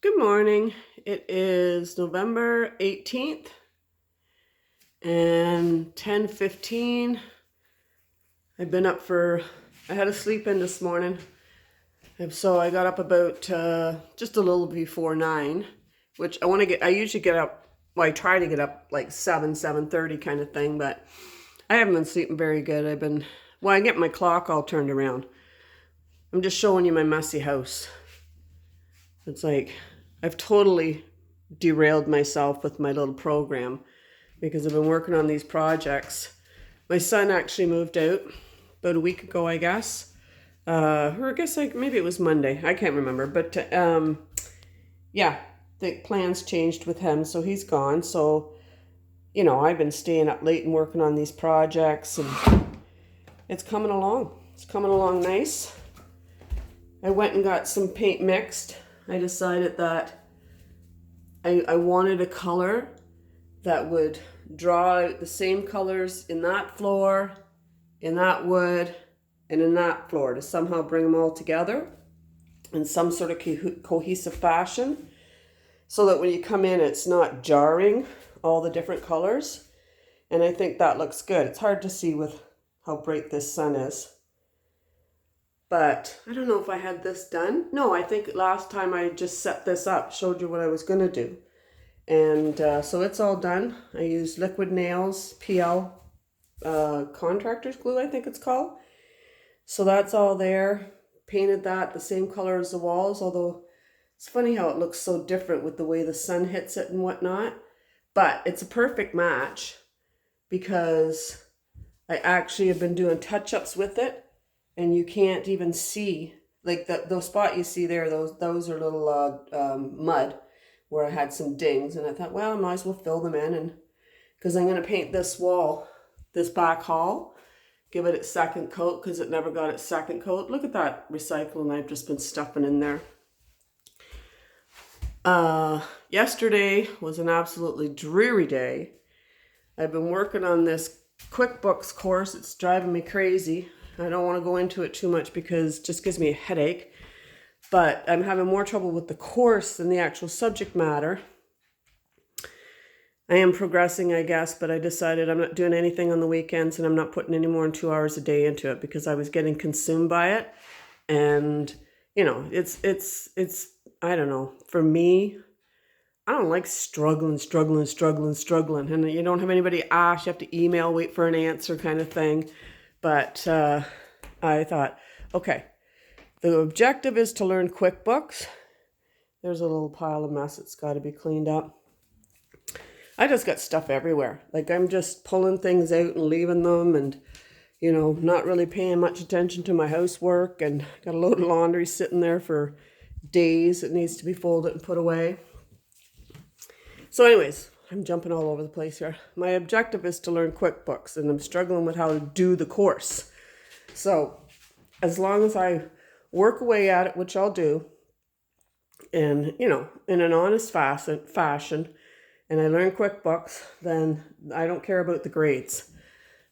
Good morning. It is November 18th and 10:15. I've been up I had a sleep in this morning. And so I got up about just a little before 9, which I usually get up, well, I try to get up like 7:30 kind of thing, but I haven't been sleeping very good. I get my clock all turned around. I'm just showing you my messy house. It's like I've totally derailed myself with my little program because I've been working on these projects. My son actually moved out about a week ago, I guess. Or I guess maybe it was Monday. I can't remember. But yeah, the plans changed with him, so he's gone. So, I've been staying up late and working on these projects, and it's coming along. It's coming along nice. I went and got some paint mixed. I decided that I wanted a color that would draw out the same colors in that floor, in that wood, and in that floor to somehow bring them all together in some sort of cohesive fashion so that when you come in, it's not jarring, all the different colors. And I think that looks good. It's hard to see with how bright this sun is. But I don't know if I had this done. No, I think last time I just set this up, showed you what I was going to do. And so it's all done. I used liquid nails, PL contractor's glue, I think it's called. So that's all there. Painted that the same color as the walls, although it's funny how it looks so different with the way the sun hits it and whatnot. But it's a perfect match because I actually have been doing touch-ups with it. And you can't even see, like the spot you see there, those are little mud where I had some dings. And I thought, well, I might as well fill them in, and because I'm going to paint this wall, this back hall, give it its second coat because it never got its second coat. Look at that recycling I've just been stuffing in there. Yesterday was an absolutely dreary day. I've been working on this QuickBooks course. It's driving me crazy. I don't want to go into it too much because it just gives me a headache. But I'm having more trouble with the course than the actual subject matter. I am progressing, I guess, but I decided I'm not doing anything on the weekends and I'm not putting any more than 2 hours a day into it because I was getting consumed by it. And, it's I don't know, for me, I don't like struggling. And you don't have anybody to ask, you have to email, wait for an answer kind of thing. But I thought, okay, the objective is to learn QuickBooks. There's a little pile of mess that's got to be cleaned up. I just got stuff everywhere. Like I'm just pulling things out and leaving them and, not really paying much attention to my housework, and got a load of laundry sitting there for days. It needs to be folded and put away. So anyways, I'm jumping all over the place here. My objective is to learn QuickBooks, and I'm struggling with how to do the course. So as long as I work away at it, which I'll do, and, in an honest fashion, and I learn QuickBooks, then I don't care about the grades.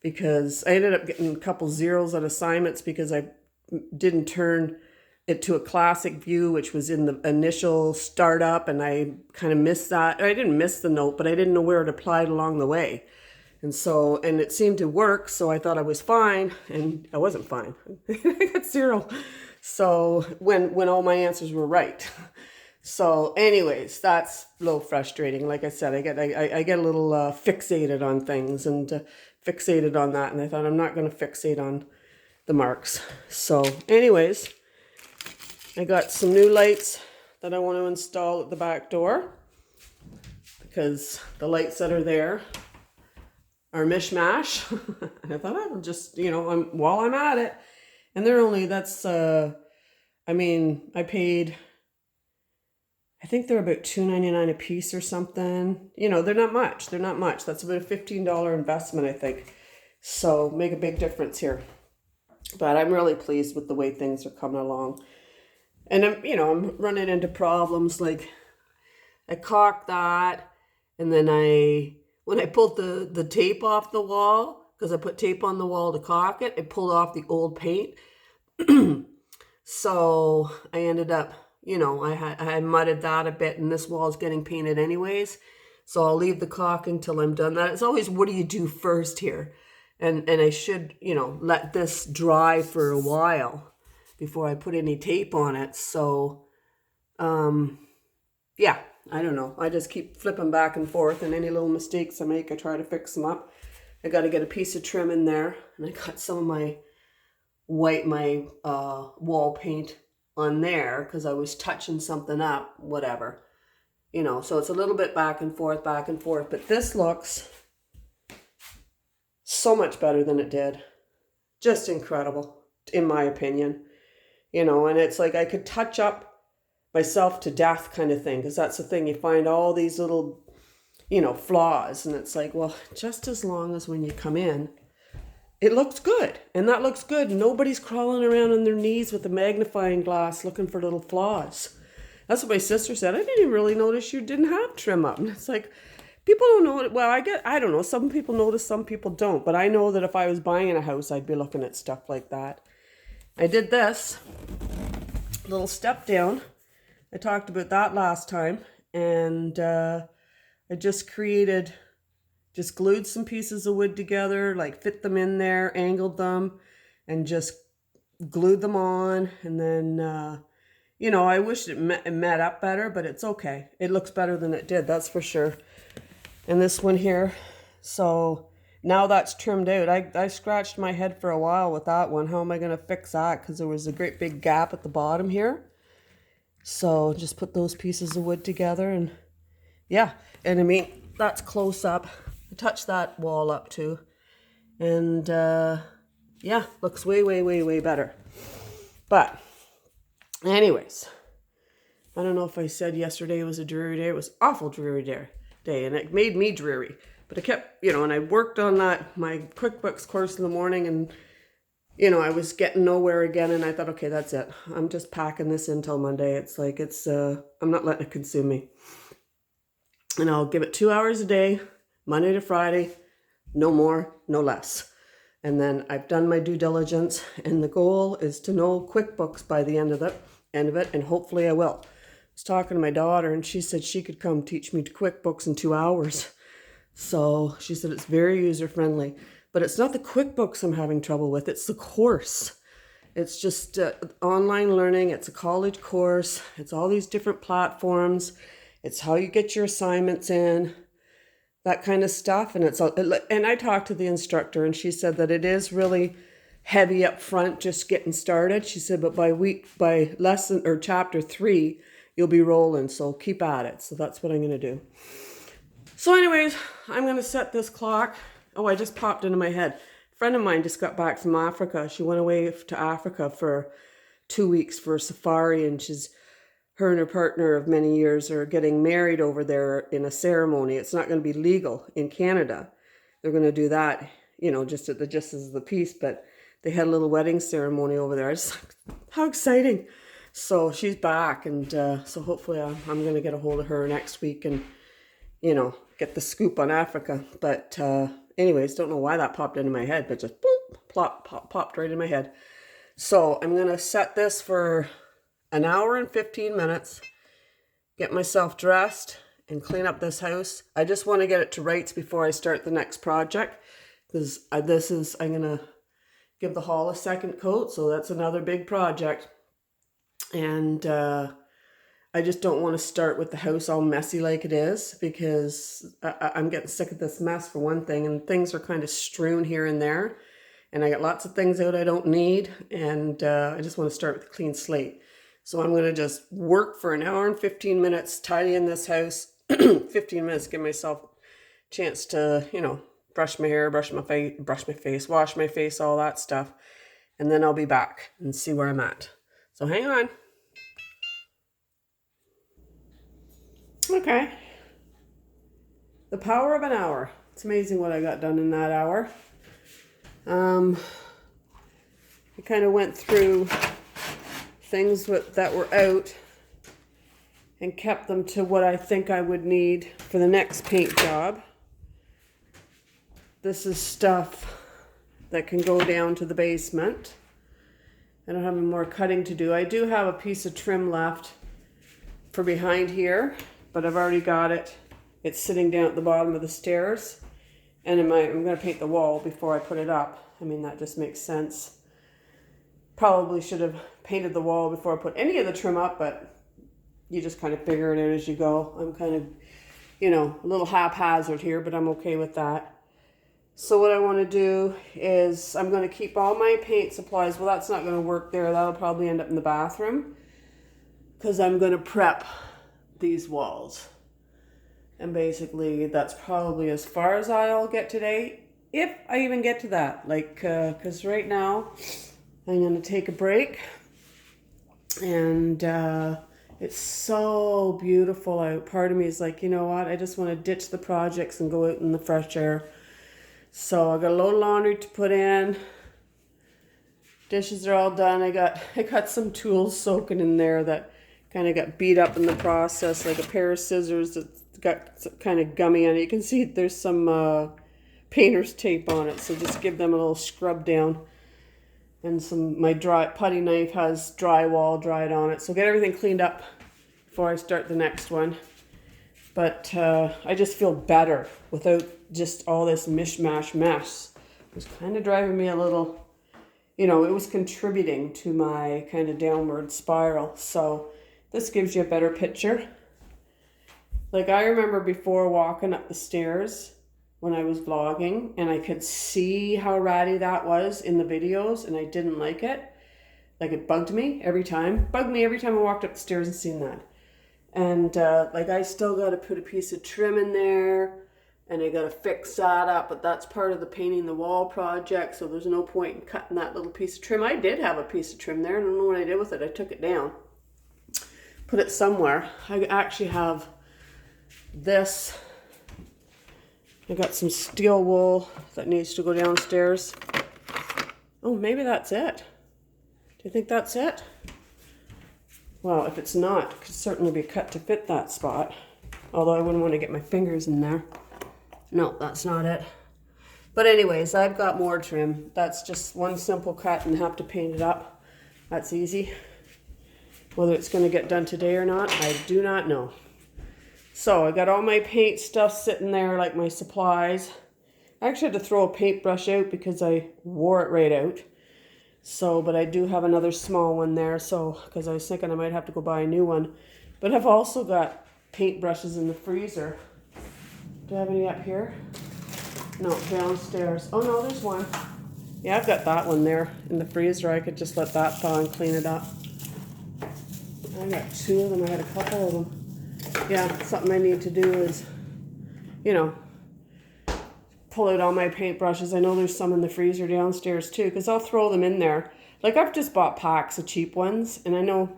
Because I ended up getting a couple zeros on assignments because I didn't turn it to a classic view, which was in the initial startup, and I kind of missed that. I didn't miss the note, but I didn't know where it applied along the way. And it seemed to work, so I thought I was fine, and I wasn't fine. I got 0. So when all my answers were right. So anyways, that's a little frustrating. Like I said, I get a little fixated on things and fixated on that, and I thought I'm not going to fixate on the marks. So anyways, I got some new lights that I want to install at the back door because the lights that are there are mishmash. And I thought I would just, while I'm at it. And they're only, I paid, I think they're about $2.99 a piece or something. They're not much. That's about a $15 investment, I think. So make a big difference here. But I'm really pleased with the way things are coming along. And I'm running into problems like I caulked that, and then when I pulled the tape off the wall, because I put tape on the wall to caulk it, it pulled off the old paint. So I ended up, you know, I mudded that a bit, and this wall is getting painted anyways. So I'll leave the caulk until I'm done that. It's always, what do you do first here? And I should, you know, let this dry for a while before I put any tape on it. So, yeah, I don't know. I just keep flipping back and forth, and any little mistakes I make, I try to fix them up. I got to get a piece of trim in there, and I got some of my wall paint on there because I was touching something up, whatever. You know, so it's a little bit back and forth, but this looks so much better than it did. Just incredible, in my opinion. You know, and it's like I could touch up myself to death kind of thing, because that's the thing. You find all these little, you know, flaws, and it's like, well, just as long as when you come in, it looks good, and that looks good. Nobody's crawling around on their knees with a magnifying glass looking for little flaws. That's what my sister said. I didn't even really notice you didn't have trim up. And it's like, people don't know it. Well, I don't know. Some people notice, some people don't. But I know that if I was buying a house, I'd be looking at stuff like that. I did this little step down. I talked about that last time. And I just glued some pieces of wood together, like fit them in there, angled them, and just glued them on. And then, you know, I wish it met up better, but it's okay. It looks better than it did, that's for sure. And this one here, so now that's trimmed out. I scratched my head for a while with that one. How am I going to fix that? Because there was a great big gap at the bottom here. So just put those pieces of wood together, and yeah. And I mean, that's close up. I touched that wall up too. And yeah, looks way, way, way, way better. But anyways, I don't know if I said yesterday was a dreary day. It was awful dreary day, and it made me dreary. But I kept, you know, and I worked on that, my QuickBooks course in the morning, and, you know, I was getting nowhere again, and I thought, okay, that's it. I'm just packing this in till Monday. It's like, I'm not letting it consume me. And I'll give it 2 hours a day, Monday to Friday, no more, no less. And then I've done my due diligence, and the goal is to know QuickBooks by the end of it, and hopefully I will. I was talking to my daughter, and she said she could come teach me QuickBooks in 2 hours. So she said it's very user-friendly. But it's not the QuickBooks I'm having trouble with, it's the course. It's just online learning, it's a college course, it's all these different platforms, it's how you get your assignments in, that kind of stuff. And and I talked to the instructor, and she said that it is really heavy up front, just getting started. She said, but by lesson or chapter 3, you'll be rolling. So keep at it. So that's what I'm going to do. So anyways, I'm going to set this clock. Oh, I just popped into my head. A friend of mine just got back from Africa. She went away to Africa for 2 weeks for a safari, and her and her partner of many years are getting married over there in a ceremony. It's not going to be legal in Canada. They're going to do that, you know, just at the Justice of the Peace, but they had a little wedding ceremony over there. How exciting. So she's back, and so hopefully I'm going to get a hold of her next week and, you know, get the scoop on Africa. But anyways, don't know why that popped into my head, but just boop, popped right in my head. So I'm going to set this for an hour and 15 minutes, get myself dressed, and clean up this house. I just want to get it to rights before I start the next project, because I'm going to give the hall a second coat, so that's another big project. And I just don't want to start with the house all messy like it is, because I'm getting sick of this mess for one thing, and things are kind of strewn here and there, and I got lots of things out I don't need, and I just want to start with a clean slate. So I'm going to just work for an hour and 15 minutes, tidying this house, 15 minutes, give myself a chance to, you know, brush my hair, brush my face, wash my face, all that stuff. And then I'll be back and see where I'm at. So hang on. Okay. The power of an hour. It's amazing what I got done in that hour. I kind of went through things that were out and kept them to what I think I would need for the next paint job. This is stuff that can go down to the basement. I don't have any more cutting to do. I do have a piece of trim left for behind here, but I've already got it. It's sitting down at the bottom of the stairs. And I'm going to paint the wall before I put it up. I mean, that just makes sense. Probably should have painted the wall before I put any of the trim up, but you just kind of figure it out as you go. I'm kind of, you know, a little haphazard here, but I'm okay with that. So what I want to do is I'm going to keep all my paint supplies. Well, that's not going to work there. That'll probably end up in the bathroom because I'm going to prep these walls. And basically, that's probably as far as I'll get today, if I even get to that. Like, because right now, I'm going to take a break. And it's so beautiful out. Part of me is like, you know what? I just want to ditch the projects and go out in the fresh air. So I got a load of laundry to put in. Dishes are all done. I got some tools soaking in there that kind of got beat up in the process, like a pair of scissors that got kind of gummy on it. You can see there's some painter's tape on it, so just give them a little scrub down. And my dry putty knife has drywall dried on it, so get everything cleaned up before I start the next one. But I just feel better without just all this mishmash mess. It was kind of driving me a little, you know, it was contributing to my kind of downward spiral. So this gives you a better picture. Like, I remember before walking up the stairs when I was vlogging, and I could see how ratty that was in the videos, and I didn't like it. Like, it bugged me every time. Bugged me every time I walked up the stairs and seen that. And, like, I still got to put a piece of trim in there, and I got to fix that up, but that's part of the painting the wall project, so there's no point in cutting that little piece of trim. I did have a piece of trim there. I don't know what I did with it. I took it down. Put it somewhere. I actually have this. I got some steel wool that needs to go downstairs. Oh, maybe that's it. Do you think that's it? Well, if it's not, it could certainly be cut to fit that spot. Although I wouldn't want to get my fingers in there. No, that's not it. But anyways, I've got more trim. That's just one simple cut and have to paint it up. That's easy. Whether it's going to get done today or not, I do not know. So I got all my paint stuff sitting there, like my supplies. I actually had to throw a paintbrush out because I wore it right out. So, but I do have another small one there, so, because I was thinking I might have to go buy a new one. But I've also got paintbrushes in the freezer. Do I have any up here? No, downstairs. Oh no, there's one. Yeah, I've got that one there in the freezer. I could just let that thaw and clean it up. I got two of them. I had a couple of them. Yeah, something I need to do is, you know, pull out all my paintbrushes. I know there's some in the freezer downstairs too, because I'll throw them in there. Like, I've just bought packs of cheap ones, and I know,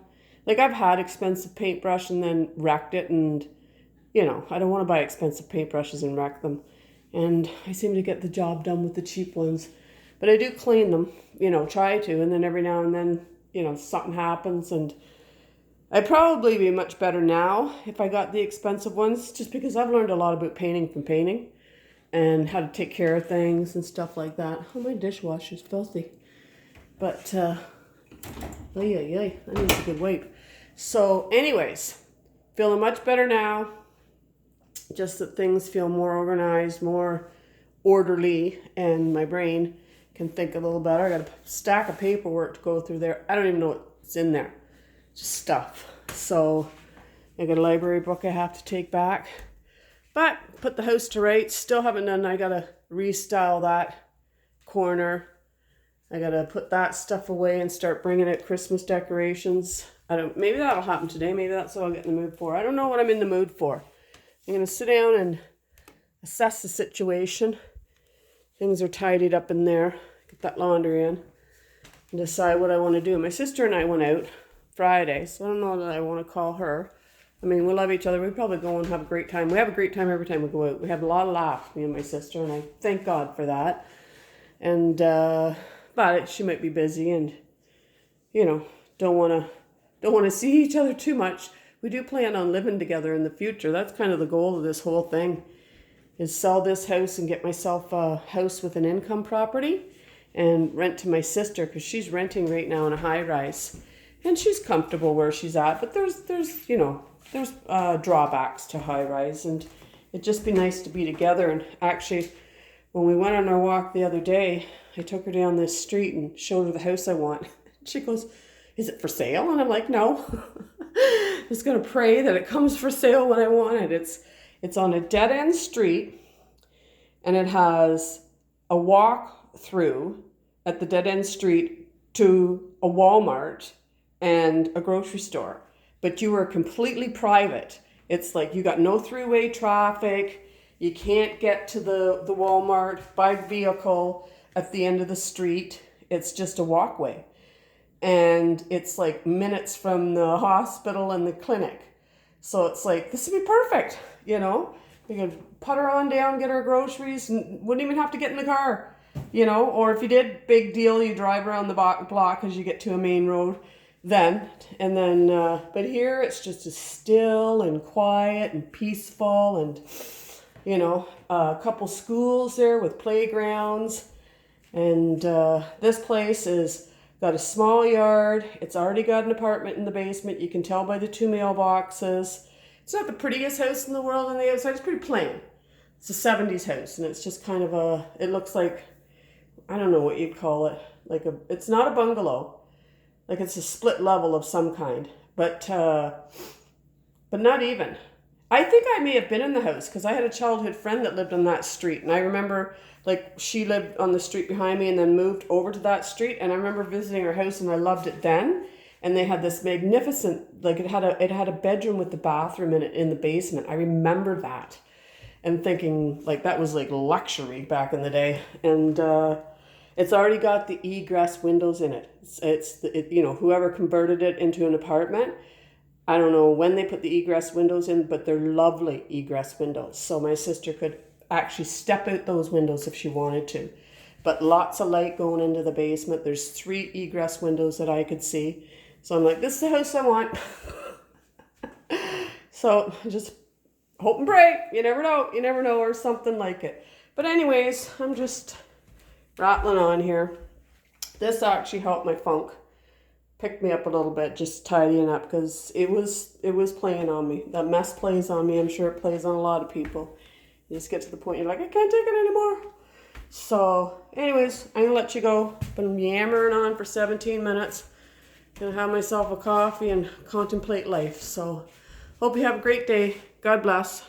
like, I've had expensive paintbrush and then wrecked it, and, you know, I don't want to buy expensive paintbrushes and wreck them. And I seem to get the job done with the cheap ones. But I do clean them, you know, try to, and then every now and then, you know, something happens, and I'd probably be much better now if I got the expensive ones, just because I've learned a lot about painting from painting and how to take care of things and stuff like that. Oh, my dishwasher's filthy. But, I need a good wipe. So, anyways, feeling much better now. Just that things feel more organized, more orderly, and my brain can think a little better. I got a stack of paperwork to go through there. I don't even know what's in there. Just stuff. So I got a library book I have to take back. But put the house to rights. Still haven't done. I got to restyle that corner. I got to put that stuff away and start bringing out Christmas decorations. Maybe that'll happen today. Maybe that's what I'll get in the mood for. I don't know what I'm in the mood for. I'm going to sit down and assess the situation. Things are tidied up in there. Get that laundry in. And decide what I want to do. My sister and I went out Friday, so I don't know that I want to call her. I mean, we love each other. We probably go and have a great time. We have a great time every time we go out. We have a lot of laughs, me and my sister, and I thank God for that. And but she might be busy, and you know, don't want to see each other too much. We do plan on living together in the future. That's kind of the goal of this whole thing, is sell this house and get myself a house with an income property and rent to my sister, because she's renting right now in a high rise. And she's comfortable where she's at, but there's, you know, there's drawbacks to high rise, and it'd just be nice to be together. And actually, when we went on our walk the other day, I took her down this street and showed her the house I want. She goes, "Is it for sale?" And I'm like, "No." I'm just gonna pray that it comes for sale when I want it. It's on a dead end street, and it has a walk through at the dead end street to a Walmart and a grocery store. But you are completely private. It's like you got no throughway traffic. You can't get to the Walmart by vehicle at the end of the street. It's just a walkway. And it's like minutes from the hospital and the clinic. So it's like, this would be perfect, you know? We could put her on down, get her groceries, and wouldn't even have to get in the car, you know? Or if you did, big deal, you drive around the block as you get to a main road then. And then, but here it's just as still and quiet and peaceful, and, you know, a couple schools there with playgrounds. And this place is got a small yard. It's already got an apartment in the basement. You can tell by the 2 mailboxes. It's not the prettiest house in the world on the outside. It's pretty plain. It's a 70s house, and it's just kind of it looks like, I don't know what you'd call it. It's not a bungalow. Like it's a split level of some kind, but not even. I think I may have been in the house because I had a childhood friend that lived on that street, and I remember like she lived on the street behind me and then moved over to that street, and I remember visiting her house and I loved it then. And they had this magnificent, like it had a bedroom with the bathroom in it in the basement. I remember that and thinking like that was like luxury back in the day. And it's already got the egress windows in it. It's you know, whoever converted it into an apartment, I don't know when they put the egress windows in, but they're lovely egress windows. So my sister could actually step out those windows if she wanted to. But lots of light going into the basement. There's 3 egress windows that I could see. So I'm like, this is the house I want. So just hope and pray. You never know, or something like it. But anyways, I'm just rattling on here. This actually helped my funk. Picked me up a little bit, just tidying up, because it was playing on me. That mess plays on me. I'm sure it plays on a lot of people. You just get to the point you're like, I can't take it anymore. So anyways, I'm gonna let you go. Been yammering on for 17 minutes. Gonna have myself a coffee and contemplate life. So hope you have a great day. God bless.